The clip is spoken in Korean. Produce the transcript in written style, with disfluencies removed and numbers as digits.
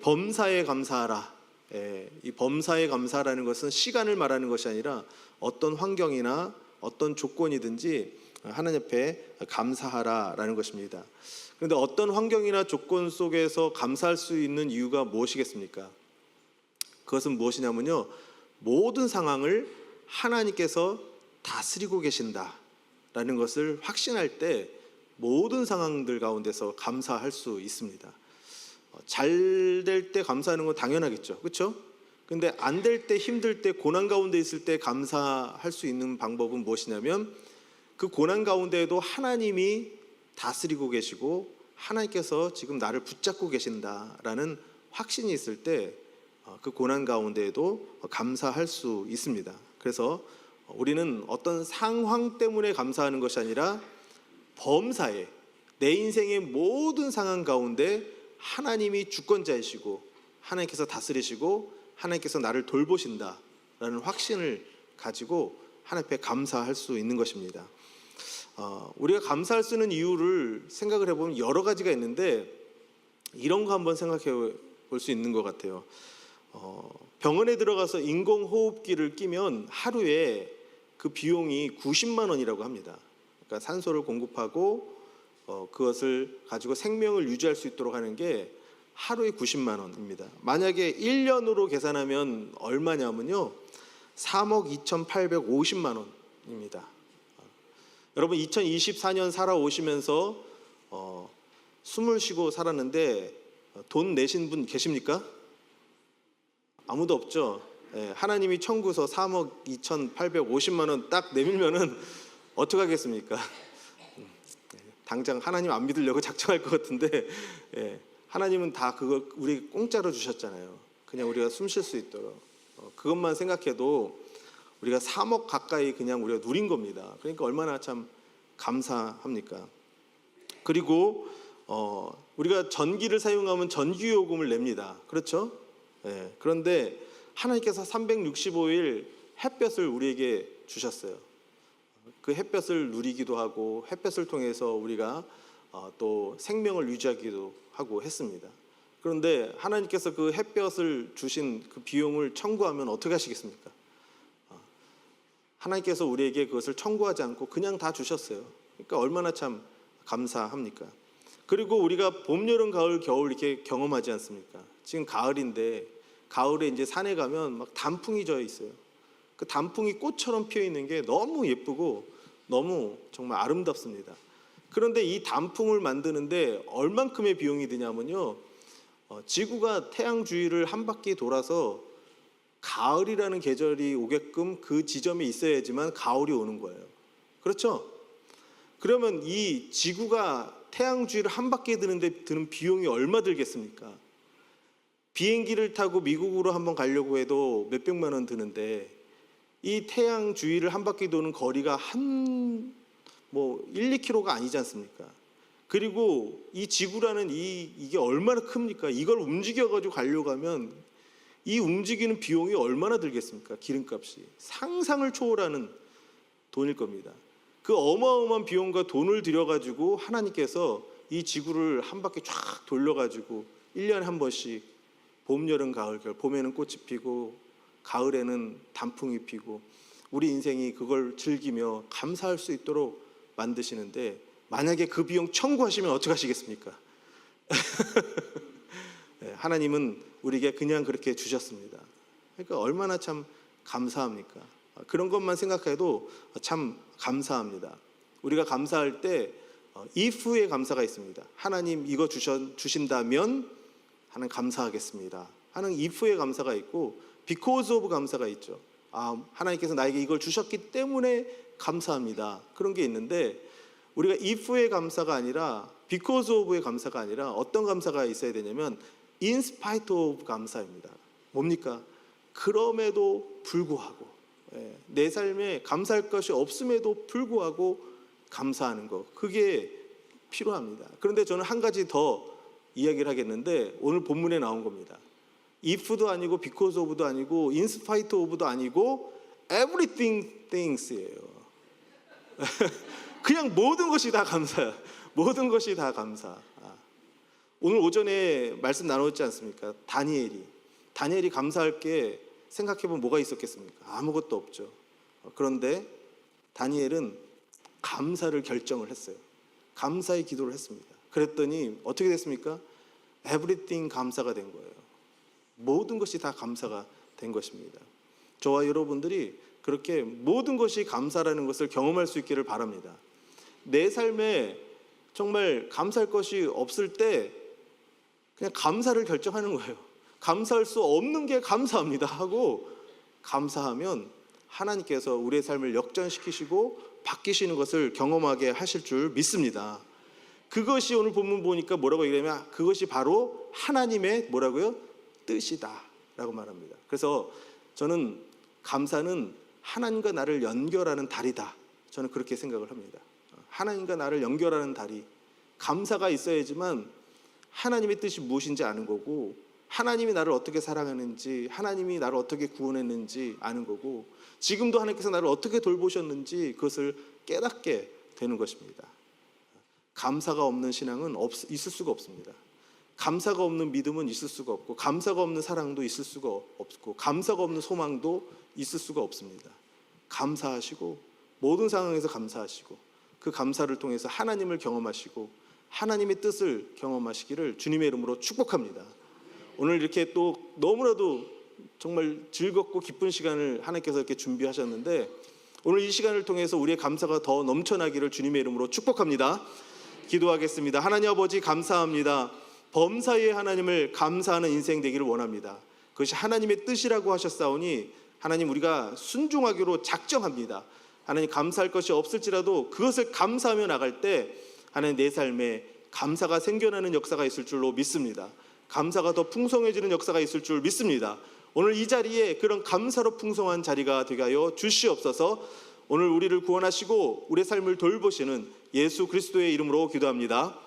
범사에 감사하라. 이 범사에 감사라는 것은 시간을 말하는 것이 아니라 어떤 환경이나 어떤 조건이든지 하나님 앞에 감사하라라는 것입니다. 그런데 어떤 환경이나 조건 속에서 감사할 수 있는 이유가 무엇이겠습니까? 그것은 무엇이냐면요, 모든 상황을 하나님께서 다스리고 계신다라는 것을 확신할 때 모든 상황들 가운데서 감사할 수 있습니다. 잘 될 때 감사하는 건 당연하겠죠, 그렇죠? 근데 안 될 때, 힘들 때, 고난 가운데 있을 때 감사할 수 있는 방법은 무엇이냐면, 그 고난 가운데에도 하나님이 다스리고 계시고 하나님께서 지금 나를 붙잡고 계신다라는 확신이 있을 때 그 고난 가운데에도 감사할 수 있습니다. 그래서 우리는 어떤 상황 때문에 감사하는 것이 아니라 범사에, 내 인생의 모든 상황 가운데 하나님이 주권자이시고 하나님께서 다스리시고 하나님께서 나를 돌보신다라는 확신을 가지고 하나님 앞에 감사할 수 있는 것입니다. 우리가 감사할 수 있는 이유를 생각을 해보면 여러 가지가 있는데, 이런 거 한번 생각해 볼 수 있는 것 같아요. 병원에 들어가서 인공호흡기를 끼면 하루에 그 비용이 90만 원이라고 합니다. 그러니까 산소를 공급하고 그것을 가지고 생명을 유지할 수 있도록 하는 게 하루에 90만 원입니다. 만약에 1년으로 계산하면 얼마냐면요, 3억 2,850만 원입니다. 여러분 2024년 살아오시면서 숨을 쉬고 살았는데 돈 내신 분 계십니까? 아무도 없죠. 하나님이 청구서 3억 2,850만 원 딱 내밀면은 어떻게 하겠습니까? 당장 하나님 안 믿으려고 작정할 것 같은데, 하나님은 다 그거 우리 공짜로 주셨잖아요. 그냥 우리가 숨 쉴 수 있도록. 그것만 생각해도 우리가 3억 가까이 그냥 우리가 누린 겁니다. 그러니까 얼마나 참 감사합니까? 그리고 우리가 전기를 사용하면 전기요금을 냅니다. 그렇죠? 그런데 하나님께서 365일 햇볕을 우리에게 주셨어요. 그 햇볕을 누리기도 하고 햇볕을 통해서 우리가 또 생명을 유지하기도 하고 했습니다. 그런데 하나님께서 그 햇볕을 주신 그 비용을 청구하면 어떻게 하시겠습니까? 하나님께서 우리에게 그것을 청구하지 않고 그냥 다 주셨어요. 그러니까 얼마나 참 감사합니까? 그리고 우리가 봄, 여름, 가을, 겨울 이렇게 경험하지 않습니까? 지금 가을인데 가을에 이제 산에 가면 막 단풍이 져 있어요. 그 단풍이 꽃처럼 피어 있는 게 너무 예쁘고 너무 정말 아름답습니다. 그런데 이 단풍을 만드는데 얼만큼의 비용이 드냐면요, 지구가 태양 주위를 한 바퀴 돌아서 가을이라는 계절이 오게끔 그 지점에 있어야지만 가을이 오는 거예요. 그렇죠? 그러면 이 지구가 태양 주위를 한 바퀴 드는데 드는 비용이 얼마 들겠습니까? 비행기를 타고 미국으로 한번 가려고 해도 몇백만 원 드는데 이 태양 주위를 한 바퀴 도는 거리가 1, 2km가 아니지 않습니까? 그리고 이 지구라는 이게 얼마나 큽니까? 이걸 움직여가지고 가려고 하면 이 움직이는 비용이 얼마나 들겠습니까? 기름값이 상상을 초월하는 돈일 겁니다. 그 어마어마한 비용과 돈을 들여가지고 하나님께서 이 지구를 한 바퀴 쫙 돌려가지고 1년에 한 번씩 봄, 여름, 가을, 겨울, 봄에는 꽃이 피고 가을에는 단풍이 피고 우리 인생이 그걸 즐기며 감사할 수 있도록 만드시는데, 만약에 그 비용 청구하시면 어떻게 하시겠습니까? 하나님은 우리에게 그냥 그렇게 주셨습니다. 그러니까 얼마나 참 감사합니까? 그런 것만 생각해도 참 감사합니다. 우리가 감사할 때 if의 감사가 있습니다. 하나님 이거 주신다면 하나님 감사하겠습니다 하는 if의 감사가 있고, because of 감사가 있죠. 하나님께서 나에게 이걸 주셨기 때문에 감사합니다, 그런 게 있는데, 우리가 if의 감사가 아니라 because of의 감사가 아니라 어떤 감사가 있어야 되냐면 in spite of 감사입니다. 뭡니까? 그럼에도 불구하고, 내 삶에 감사할 것이 없음에도 불구하고 감사하는 것, 그게 필요합니다. 그런데 저는 한 가지 더 이야기를 하겠는데, 오늘 본문에 나온 겁니다. if도 아니고 because of도 아니고 in spite of도 아니고 everything things예요. 그냥 모든 것이 다 감사야. 모든 것이 다 감사. 오늘 오전에 말씀 나눴지 않습니까? 다니엘이 감사할 게 생각해보면 뭐가 있었겠습니까? 아무것도 없죠. 그런데 다니엘은 감사를 결정을 했어요. 감사의 기도를 했습니다. 그랬더니 어떻게 됐습니까? 에브리띵 감사가 된 거예요. 모든 것이 다 감사가 된 것입니다. 저와 여러분들이 그렇게 모든 것이 감사라는 것을 경험할 수 있기를 바랍니다. 내 삶에 정말 감사할 것이 없을 때 그냥 감사를 결정하는 거예요. 감사할 수 없는 게 감사합니다 하고 감사하면 하나님께서 우리의 삶을 역전시키시고 바뀌시는 것을 경험하게 하실 줄 믿습니다. 그것이 오늘 본문 보니까 뭐라고 얘기하냐면 그것이 바로 하나님의 뭐라고요? 뜻이다 라고 말합니다. 그래서 저는 감사는 하나님과 나를 연결하는 다리다, 저는 그렇게 생각을 합니다. 하나님과 나를 연결하는 다리, 감사가 있어야지만 하나님의 뜻이 무엇인지 아는 거고, 하나님이 나를 어떻게 사랑하는지, 하나님이 나를 어떻게 구원했는지 아는 거고, 지금도 하나님께서 나를 어떻게 돌보셨는지 그것을 깨닫게 되는 것입니다. 감사가 없는 신앙은 있을 수가 없습니다. 감사가 없는 믿음은 있을 수가 없고, 감사가 없는 사랑도 있을 수가 없고, 감사가 없는 소망도 있을 수가 없습니다. 감사하시고, 모든 상황에서 감사하시고, 그 감사를 통해서 하나님을 경험하시고 하나님의 뜻을 경험하시기를 주님의 이름으로 축복합니다. 오늘 이렇게 또 너무나도 정말 즐겁고 기쁜 시간을 하나님께서 이렇게 준비하셨는데, 오늘 이 시간을 통해서 우리의 감사가 더 넘쳐나기를 주님의 이름으로 축복합니다. 기도하겠습니다. 하나님 아버지, 감사합니다. 범사에 하나님을 감사하는 인생 되기를 원합니다. 그것이 하나님의 뜻이라고 하셨사오니 하나님, 우리가 순종하기로 작정합니다. 하나님, 감사할 것이 없을지라도 그것을 감사하며 나갈 때 하나님, 내 삶에 감사가 생겨나는 역사가 있을 줄로 믿습니다. 감사가 더 풍성해지는 역사가 있을 줄 믿습니다. 오늘 이 자리에 그런 감사로 풍성한 자리가 되게 하여 주시옵소서. 오늘 우리를 구원하시고 우리의 삶을 돌보시는 예수 그리스도의 이름으로 기도합니다.